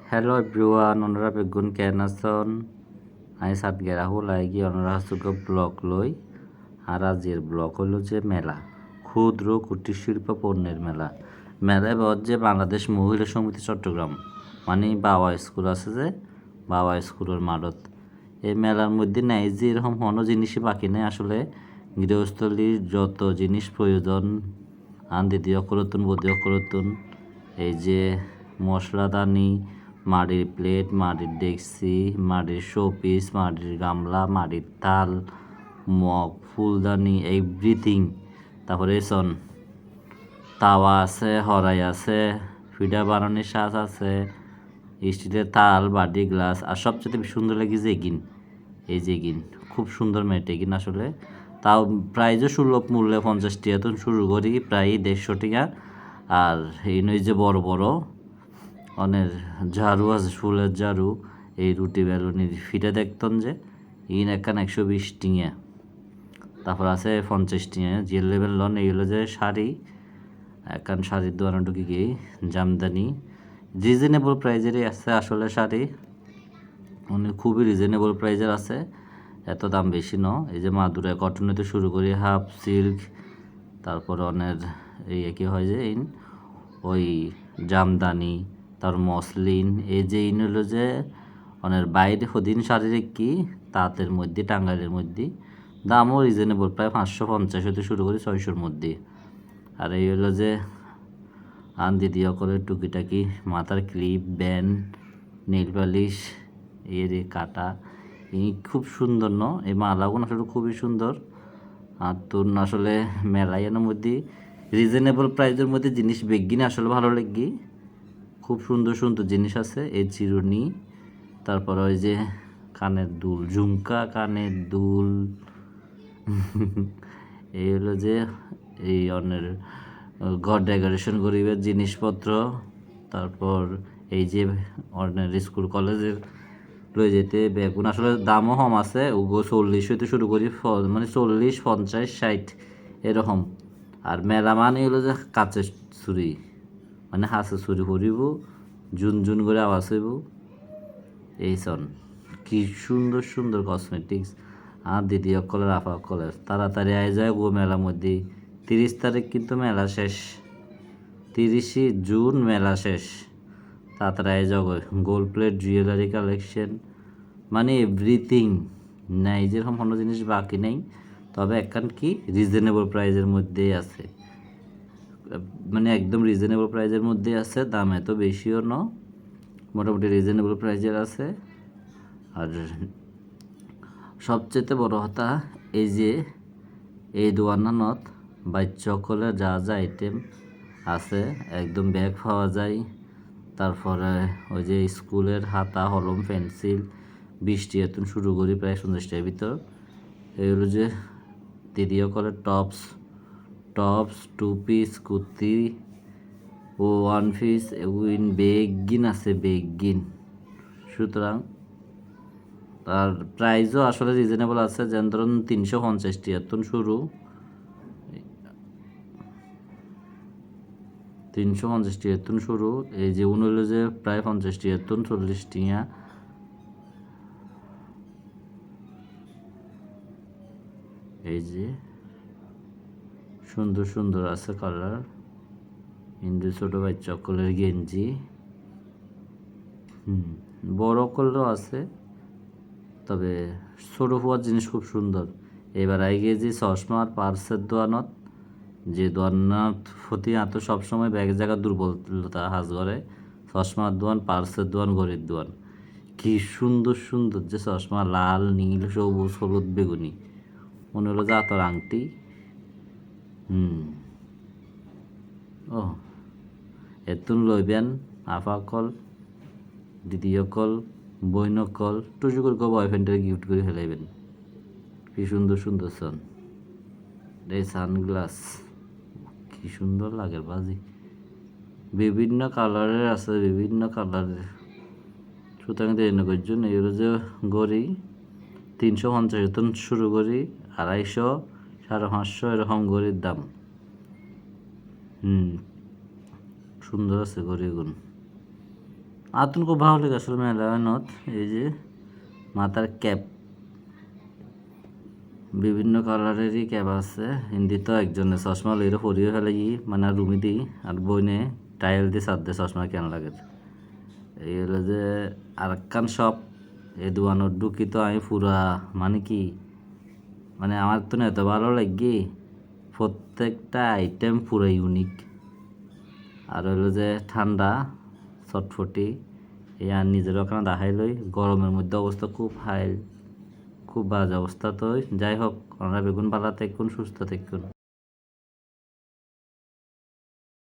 Hello everyone, ওনারা বেগুন কেন আছেন? আমি সাতগে রাহুল আইগি ওনারা হাসুক ব্লক লই। আর আজের ব্লক হলো যে মেলা, ক্ষুদ্র কুটির শিল্প পণ্যের মেলা। মেলায় যে বাংলাদেশ মহিলা সমিতি চট্টগ্রাম, মানে বাবা স্কুল আছে যে বাবা স্কুলের মাঠত। এই মেলার মধ্যে নেই যে এরকম কোনো জিনিসই বাকি নেই। আসলে গৃহস্থলীর যত জিনিস প্রয়োজন আনতে দিয়ে করতুন বদিও করতুন, এই যে মশলাদানি, মাটির প্লেট, মাটির ডেকচি, মাটির শোপিস, মাটির গামলা, মাটির থাল, মগ, ফুলদানি, এভরিথিং। তারপরে সন তাওয়া আছে, হরাই আছে, ফিডা বানানোর সাজ আছে, স্টিলের থাল, বাটি, গ্লাস। আর সবচেয়ে সুন্দর লাগে যে এগিন, এই যে এগিন খুব সুন্দর মেট এগিন। আসলে তাও প্রাইজও সুলভ মূল্যে 50 টাকা তো শুরু করি, প্রায় 150 টাকা। আর এই নয় যে বড় বড় অনেক ঝাড়ু আছে, ফুলের ঝাড়ু, এই রুটি বেলুনির ফিটা দেখতন যে ইন একখান 120 টিঙে। তারপর আছে 50 টিঙে যে লেভেল লন। এইগুলো যে শাড়ি, একখান শাড়ির দোকানে ঢুকি গিয়ে জামদানি রিজনেবল প্রাইজেরই আছে। আসলে শাড়ি মানে খুবই রিজনেবল প্রাইজের আছে, এত দাম বেশি ন। এই যে মাদুরা কটন হতে শুরু করি, হাফ সিল্ক, তারপর অনেক এই কি হয় যে ওই জামদানি, তার মসলিন, এই যে ইন হলো যে অনেক বাইরে হদিন শাড়ির কি তাঁতের মধ্যে, টাঙ্গাইলের মধ্যে দামও রিজনেবল, প্রায় 550 হতে শুরু করি 600-র মধ্যে। আর এই হলো যে আন্দি দিয়া করে টুকিটাকি মাথার ক্লিপ, ব্যান্ড, নেল পালিশ, এর কাটা, এই খুব সুন্দর ন। এই মালাগুলো আসলে খুবই সুন্দর। আর তোর আসলে মেলাইয়ানোর মধ্যে রিজনেবল প্রাইসের মধ্যে জিনিস বেগিনে আসলে ভালো লাগি। খুব সুন্দর সুন্দর জিনিস আছে, এই চিরুনি, তারপর ওই যে কানের দুল, ঝুমকা, কানের দুল এই হলো যে এই অন্যের ঘর ডেকোরেশন করিবার জিনিসপত্র। তারপর এই যে অন্যের স্কুল কলেজের লয়ে যেতে বেগুন আসলে দামও কম আছে। ওগো 40 হইতে শুরু করি, মানে 40, 50, 60 এরকম। আর মেলা মানে হলো যে কাচের ছুরি, মানে হাঁসের ছুরি পরিব, জুন জুন করে আওয়াজ হইব। এই সন কি সুন্দর সুন্দর কসমেটিক্স। আর দিদি অকলের আফা অকলের তাড়াতাড়ি আয় যায় গো মেলার মধ্যে। 30 তারিখ কিন্তু মেলা শেষ, 30 জুন মেলা শেষ। তাড়াতাড়ি আয় যাও, গোল্ড প্লেট, জুয়েলারি কালেকশন, মানে এভরিথিং নাই, যেরকম কোনো জিনিস বাকি নেই। তবে একখান কি রিজনেবল প্রাইজের মধ্যেই আছে, মানে একদম রিজনেবল প্রাইজের মধ্যে আছে, দাম এত বেশিও ন, মোটামুটি রিজনেবল প্রাইজের আছে। আর সবচেয়ে বড় কথা এই যে এই দোকানত বাচ্চাসকলের যা যা আইটেম আছে, একদম ব্যাগ পাওয়া যায়। তারপরে ওই যে স্কুলের খাতা, কলম, পেন্সিল 20 টাকা শুরু করি প্রায় 50 টাকার ভিতর। এগুলো যে দিদিও করে টপস, টু পিস, কুর্তি ও 1 পিস, উইন বেগিন আছে, বেগিন। সুতরাং তার প্রাইসও আসলে রিজনেবল আছে, যেন ধরুন 350 টাকা শুরু, 350 টাকা শুরু। এই যে উন হলো যে প্রায় 50 টাকা, 40 টাকা। এই যে সুন্দর সুন্দর আছে কালার, হিন্দু ছোটো বাচ্চা সকলের গেঞ্জি, বড় কলেরও আছে, তবে ছোটো হওয়ার জিনিস খুব সুন্দর। এবার আই গিয়েছি চশমা আর পার্সের দোয়ানত, যে দোয়ানত প্রতি এত সবসময় ব্যাগের জায়গা দুর্বলতা হাজ করে। চশমার দোয়ান, পার্সের দোয়ান, ঘড়ির দোয়ান, কি সুন্দর সুন্দর যে চশমা, লাল, নীল, সবুজ, হলুদ, বেগুনি, মনে হলো যে আতর আংটি। ও এতুন লইবেন আফাকল, দিদিসকল, বইনকল, টুসুকুর বয়ফ্রেন্ডের গিফট করে ফেলাইবেন। কি সুন্দর সুন্দর সন, এই সানগ্লাস কি সুন্দর লাগে বাজি, বিভিন্ন কালারের আছে, বিভিন্ন কালারের। সুতরাং দেরিনগর জন্য এগুলো যে গড়ি 350 শুরু করি, 250, 550 এরকম গড়ির দাম। সুন্দর আছে গড়িগুন। আতুন খুব ভালো লাগে আসলে মেলা নত এই যে মাথার ক্যাপ বিভিন্ন কালারেরই ক্যাপ আছে হিন্দিতে একজনে চশমা লইরে পরিয়ে ফেলে মানে রুমি দিই আর বইনে টাইল দিয়ে সাত দিয়ে চশমা কেন লাগে এই হলো যে আরেকখান শপ এই দোকানত ঢুকি তো আমি পুরা মানে কি মানে আমার তো না এত ভালো লাগে প্রত্যেকটা আইটেম পুরো ইউনিক আর হলো যে ঠান্ডা চটফটি এই আর নিজের ওখানে দেখাই লই গরমের মধ্যে অবস্থা খুব হাই খুব বাজে অবস্থা তো যাই হোক আমরা বেগুন পালা থাকুন সুস্থ থাকুন।